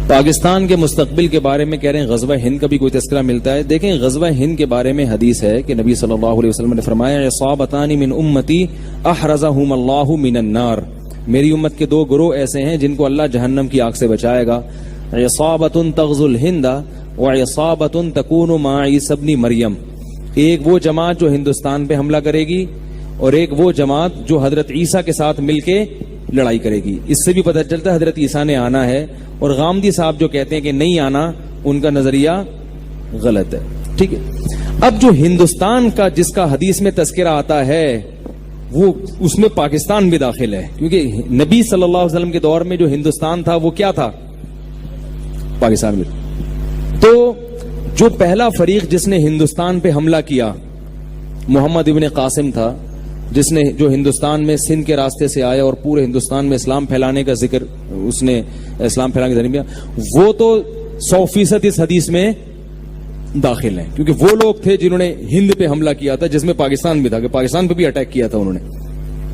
پاکستان کے مستقبل کے بارے میں کہہ رہے ہیں غزوہ ہند کا بھی کوئی تذکرہ ملتا ہے. دیکھیں غزوہ ہند کے بارے میں حدیث ہے کہ نبی صلی اللہ علیہ وسلم نے فرمایا عصابتان من امتی احرزہم اللہ من النار, میری امت کے دو گروہ ایسے ہیں جن کو اللہ جہنم کی آگ سے بچائے گا. عصابۃ تغزو الہند وعصابۃ تکون مع عیسی ابن مریم, ایک وہ جماعت جو ہندوستان پہ حملہ کرے گی اور ایک وہ جماعت جو حضرت عیسیٰ کے ساتھ مل کے لڑائی کرے گی. اس سے بھی پتہ چلتا ہے حضرت عیسیٰ نے آنا ہے, اور غامدی صاحب جو کہتے ہیں کہ نہیں آنا, ان کا نظریہ غلط ہے. ٹھیک ہے. اب جو ہندوستان کا جس کا حدیث میں تذکرہ آتا ہے وہ اس میں پاکستان بھی داخل ہے, کیونکہ نبی صلی اللہ علیہ وسلم کے دور میں جو ہندوستان تھا وہ کیا تھا؟ پاکستان بھی. تو جو پہلا فریق جس نے ہندوستان پہ حملہ کیا محمد ابن قاسم تھا, جس نے جو ہندوستان میں سندھ کے راستے سے آیا اور پورے ہندوستان میں اسلام پھیلانے کا ذکر, اس نے اسلام پھیلانے کا ذریعہ, وہ تو 100% اس حدیث میں داخل ہیں, کیونکہ وہ لوگ تھے جنہوں نے ہند پہ حملہ کیا تھا, جس میں پاکستان بھی تھا, کہ پاکستان پہ بھی اٹیک کیا تھا انہوں نے.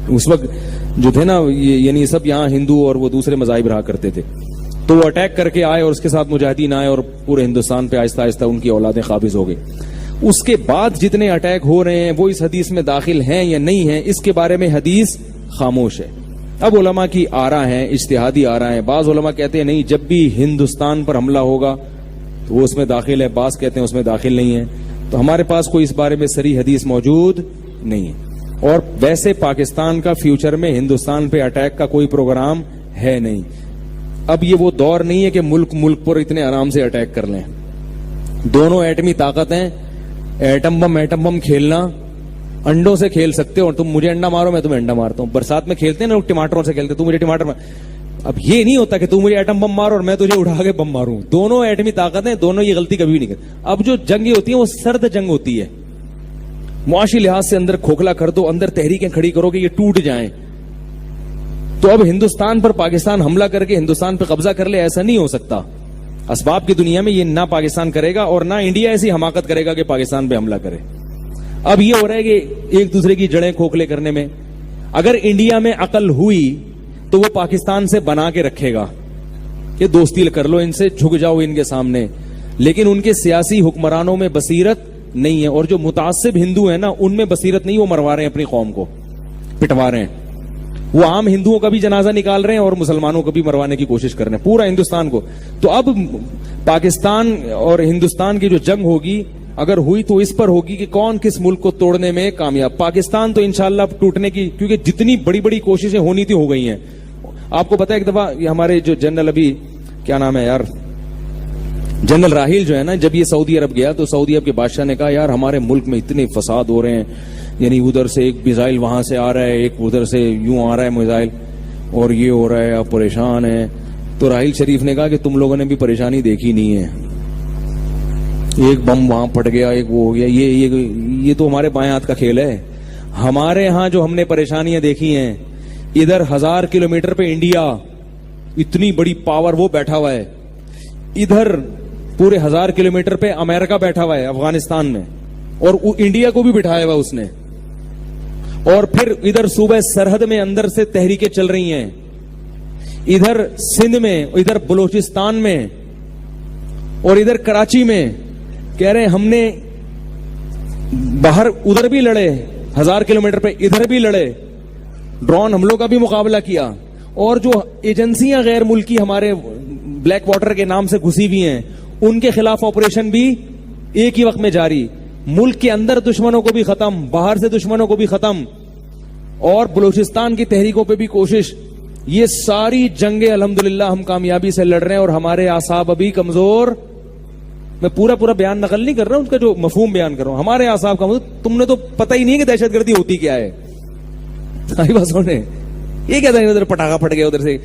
اس وقت جو تھے نا, یعنی سب یہاں ہندو اور وہ دوسرے مذاہب رہا کرتے تھے, تو وہ اٹیک کر کے آئے اور اس کے ساتھ مجاہدین آئے اور پورے ہندوستان پہ آہستہ آہستہ ان کی اولادیں قابض ہو گئی. اس کے بعد جتنے اٹیک ہو رہے ہیں وہ اس حدیث میں داخل ہیں یا نہیں ہیں, اس کے بارے میں حدیث خاموش ہے. اب علماء کی آراء ہیں, اجتہادی آراء ہیں. بعض علماء کہتے ہیں نہیں, جب بھی ہندوستان پر حملہ ہوگا تو وہ اس میں داخل ہے, بعض کہتے ہیں اس میں داخل نہیں ہے. تو ہمارے پاس کوئی اس بارے میں صریح حدیث موجود نہیں ہے. اور ویسے پاکستان کا فیوچر میں ہندوستان پہ اٹیک کا کوئی پروگرام ہے نہیں. اب یہ وہ دور نہیں ہے کہ ملک پر اتنے آرام سے اٹیک کر لیں. دونوں ایٹمی طاقت ہیں, ایٹم بم کھیلنا, انڈوں سے کھیل سکتے ہو, اور تم مجھے انڈا مارو میں تمہیں انڈا مارتا ہوں. برسات میں کھیلتے ہیں نا لوگ, ٹماٹروں سے کھیلتے, تم مجھے ٹماٹر مار. اب یہ نہیں ہوتا کہ تم مجھے ایٹم بم مارو اور میں تجھے اٹھا کے بم ماروں. دونوں ایٹمی طاقت ہیں, دونوں یہ غلطی کبھی نہیں کرتے. اب جو جنگیں ہوتی ہیں وہ سرد جنگ ہوتی ہے, معاشی لحاظ سے اندر کھوکھلا کر دو, اندر تحریکیں کھڑی کرو کہ یہ ٹوٹ جائیں. تو اب ہندوستان پر پاکستان حملہ کر کے ہندوستان پہ قبضہ کر لے, ایسا نہیں ہو سکتا. اسباب کی دنیا میں یہ نہ پاکستان کرے گا اور نہ انڈیا ایسی حماقت کرے گا کہ پاکستان پہ حملہ کرے. اب یہ ہو رہا ہے کہ ایک دوسرے کی جڑیں کھوکھلے کرنے میں. اگر انڈیا میں عقل ہوئی تو وہ پاکستان سے بنا کے رکھے گا کہ دوستی کر لو ان سے, جھک جاؤ ان کے سامنے. لیکن ان کے سیاسی حکمرانوں میں بصیرت نہیں ہے, اور جو متعصب ہندو ہیں نا ان میں بصیرت نہیں, وہ مروا رہے ہیں اپنی قوم کو, پٹوا رہے ہیں. وہ عام ہندوؤں کا بھی جنازہ نکال رہے ہیں اور مسلمانوں کو بھی مروانے کی کوشش کر رہے ہیں, پورا ہندوستان کو. تو اب پاکستان اور ہندوستان کی جو جنگ ہوگی اگر ہوئی تو اس پر ہوگی کہ کون کس ملک کو توڑنے میں کامیاب. پاکستان تو انشاءاللہ ٹوٹنے کی, کیونکہ جتنی بڑی بڑی کوششیں ہونی تھی ہو گئی ہیں. آپ کو پتا ہے ایک دفعہ ہمارے جو جنرل, ابھی کیا نام ہے یار, جنرل راہیل جو ہے نا, جب یہ سعودی عرب گیا تو سعودی عرب کے بادشاہ نے کہا یار ہمارے ملک میں اتنے فساد ہو رہے ہیں, یعنی ادھر سے ایک میزائل وہاں سے آ رہا ہے, ایک ادھر سے یوں آ رہا ہے میزائل, اور یہ ہو رہا ہے, آپ پریشان ہیں. تو راہیل شریف نے کہا کہ تم لوگوں نے بھی پریشانی دیکھی نہیں ہے, ایک بم وہاں پھٹ گیا, ایک وہ ہو گیا, یہ تو ہمارے بائیں ہاتھ کا کھیل ہے. ہمارے ہاں جو ہم نے پریشانیاں دیکھی ہیں, ادھر 1000 کلومیٹر پہ انڈیا اتنی بڑی پاور وہ بیٹھا ہوا ہے, ادھر پورے 1000 کلومیٹر پہ امریکہ بیٹھا ہوا ہے افغانستان میں, اور انڈیا کو بھی بٹھایا ہوا اس نے. اور پھر ادھر صوبہ سرحد میں اندر سے تحریکیں چل رہی ہیں, ادھر سندھ میں, ادھر بلوچستان میں, اور ادھر کراچی میں. کہہ رہے ہیں ہم نے باہر ادھر بھی لڑے 1000 کلومیٹر پہ, ادھر بھی لڑے, ڈرون حملوں کا بھی مقابلہ کیا. اور جو ایجنسیاں غیر ملکی ہمارے بلیک واٹر کے نام سے گھسی ہوئی ہیں, ان کے خلاف آپریشن بھی ایک ہی وقت میں جاری. ملک کے اندر دشمنوں کو بھی ختم, باہر سے دشمنوں کو بھی ختم, اور بلوچستان کی تحریکوں پہ بھی کوشش. یہ ساری جنگیں الحمدللہ ہم کامیابی سے لڑ رہے ہیں, اور ہمارے اعصاب ابھی کمزور. میں پورا بیان نقل نہیں کر رہا ہوں, اس کا جو مفہوم بیان کر رہا ہوں. ہمارے اعصاب کمزور, تم نے تو پتہ ہی نہیں ہے کہ دہشت گردی ہوتی کیا ہے. یہ کہتا ہے ادھر پٹاخہ پھٹ گیا, ادھر سے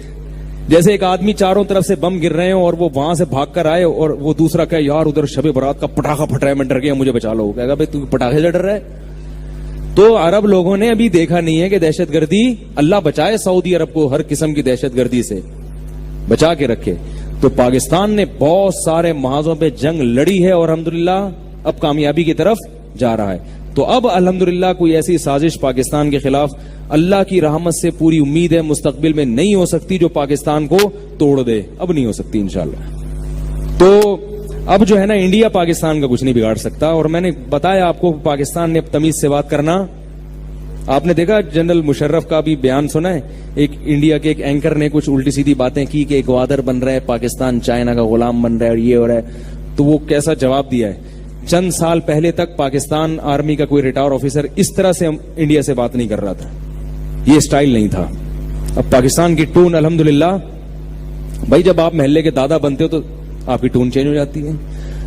جیسے ایک آدمی چاروں طرف سے بم گر رہے ہیں اور وہ وہاں سے بھاگ کر آئے, اور وہ دوسرا کہے یار ادھر شب برات کا پٹاخہ پھٹ رہا ہے, میں ڈر گیا, مجھے بچا لو. کہے گا بھائی تو پٹاخے سے ڈر رہا ہے. تو عرب لوگوں نے ابھی دیکھا نہیں ہے کہ دہشت گردی, اللہ بچائے سعودی عرب کو ہر قسم کی دہشت گردی سے بچا کے رکھے. تو پاکستان نے بہت سارے محاذوں پہ جنگ لڑی ہے, اور الحمدللہ اب کامیابی کی طرف جا رہا ہے. تو اب الحمدللہ کوئی ایسی سازش پاکستان کے خلاف اللہ کی رحمت سے پوری امید ہے مستقبل میں نہیں ہو سکتی جو پاکستان کو توڑ دے. اب نہیں ہو سکتی انشاءاللہ. تو اب جو ہے نا انڈیا پاکستان کا کچھ نہیں بگاڑ سکتا. اور میں نے بتایا آپ کو پاکستان نے تمیز سے بات کرنا. آپ نے دیکھا جنرل مشرف کا بھی بیان سنا ہے, ایک انڈیا کے ایک اینکر نے کچھ الٹی سیدھی باتیں کی کہ گوادر بن رہا ہے, پاکستان چائنا کا غلام بن رہا ہے اور یہ ہو رہا ہے. تو وہ کیسا جواب دیا ہے. چند سال پہلے تک پاکستان آرمی کا کوئی ریٹائر آفیسر اس طرح سے انڈیا سے بات نہیں کر رہا تھا, یہ اسٹائل نہیں تھا. اب پاکستان کی ٹون الحمدللہ, بھائی جب آپ محلے کے دادا بنتے ہو تو آپ کی ٹون چینج ہو جاتی ہے.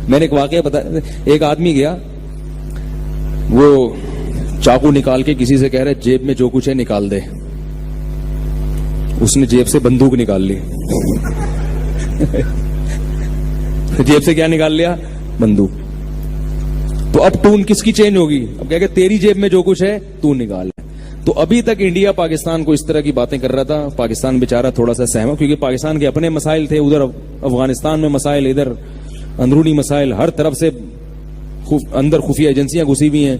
میں نے ایک واقعہ بتایا, ایک آدمی گیا, وہ چاقو نکال کے کسی سے کہہ رہے جیب میں جو کچھ ہے نکال دے. اس نے جیب سے بندوق نکال لی. جیب سے کیا نکال لیا؟ بندوق. تو اب ٹون کس کی چینج ہوگی؟ اب کہ تیری جیب میں جو کچھ ہے تو نکال. تو ابھی تک انڈیا پاکستان کو اس طرح کی باتیں کر رہا تھا. پاکستان بیچارہ تھوڑا سا سہما, کیونکہ پاکستان کے اپنے مسائل تھے, ادھر افغانستان میں مسائل, ادھر اندرونی مسائل, ہر طرف سے اندر خفیہ ایجنسیاں گھسی ہوئی ہیں.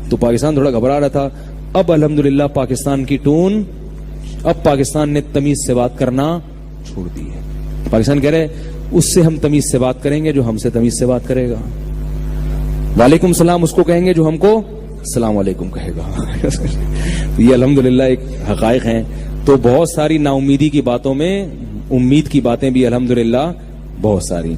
تو پاکستان تھوڑا گھبرا رہا تھا. اب الحمدللہ پاکستان کی ٹون, اب پاکستان نے تمیز سے بات کرنا چھوڑ دی ہے. پاکستان کہہ رہے اس سے ہم تمیز سے بات کریں گے جو ہم سے تمیز سے بات کرے گا. وعلیکم السلام اس کو کہیں گے جو ہم کو السلام علیکم کہے گا. یہ الحمدللہ ایک حقائق ہیں. تو بہت ساری نا امیدی کی باتوں میں امید کی باتیں بھی الحمدللہ بہت ساری.